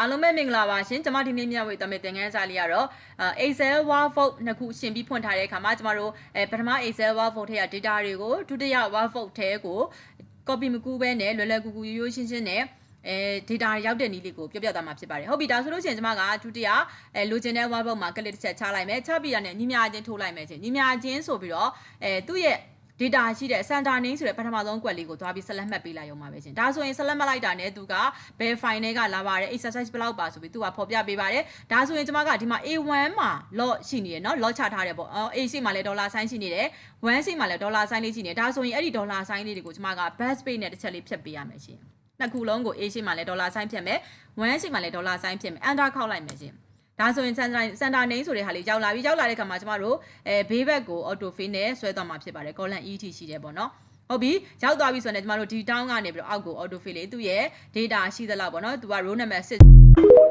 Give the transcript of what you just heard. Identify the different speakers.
Speaker 1: အားလုံးပဲမင်္ဂလာပါရှင်ကျွန်မဒီနေ့မျှဝေသွားမယ့်သင်ခန်းစာလေးကတော့Excel workbook နှစ်ခုရှင်းပြီးဖွင့်ထားတဲ့အခါမှာကျွန်တော်တို့ပထမ Excel workbook ထဲက data တွေကိုဒုတိယ workbook ထဲကို copy မကူးဘဲနဲ့လွယ်လွယ်ကူကူရိုးရိုးရှင်းရှင်းနဲ့data ရောက်တဲ့နည်းလေးကိုပြောပြသွားမှာဖြစ်ပါတယ်ဟုတ်ပြီဒါဆိုလို့ရှိရင်ကျွန်မကဒုတိယလိုချင်တဲ့ workbook မှာ click တစ်ချက်ချလိုက်မယ်ချပြီးတာနဲ့ညီမြချင်းထိုးလိုက်မယ်ချင်းညီမြချင်းဆိုပြီးတော့သူ့ရဲ့data ရှိတဲ့ center name ဆိုတဲ့ပထမဆုံးကွက်လေးကိုသွားပြီး select မှတ်ပေးလိုက်ရုံပါပဲရှင်ဒါဆိုရင် select မှတ်လိုက်တာနဲ့သူကဘယ် file နဲ့ကလာပါတယ် exercise ဘယ်လောက်ပါဆိုပြီးသူကဖော်ပြပေးပါတယ်ဒါဆိုရင်ကျွန်မကဒီမှာ A1 မှာ lot ရှိနေတယ်เนาะ lot ချထားတယ်ပေါ့A ရှိမှလည်း dollar sign ရှိနေတယ်1ရှိမှလည်း dollar sign လေးရှိနေတယ်ဒါဆိုရင်အဲ့ဒီ dollar sign လေးတွေကိုကျွန်မက back space နဲ့တစ်ချက်လေးဖြတ်ပေးရမယ်ရှင်နှစ်ခုလုံးကို A ရှိမှလည်း dollar sign ဖြတ်မယ်1ရှိမှလည်း dollar sign ဖြတ်မယ် enter ခောက်လိုက်မယ်ရှင်ဒါဆိုရင် center name ဆိုတဲ့ဟာလေးရောက်လာတဲ့ခါမှာကျမတို့ဘေးဘက်ကို auto fill နဲ့ဆွဲသွားမှာဖြစ်ပါတယ် column et ရှိတယ်ပေါ့နော်ဟုတ်ပြီရောက်သွားပြီဆိုတော့ကျမတို့ဒီ town ကနေပြီးတော့အောက်ကို auto fill လေးသူ့ရဲ့ data ရှိသလောက်ပေါ့နော်သူက row number 6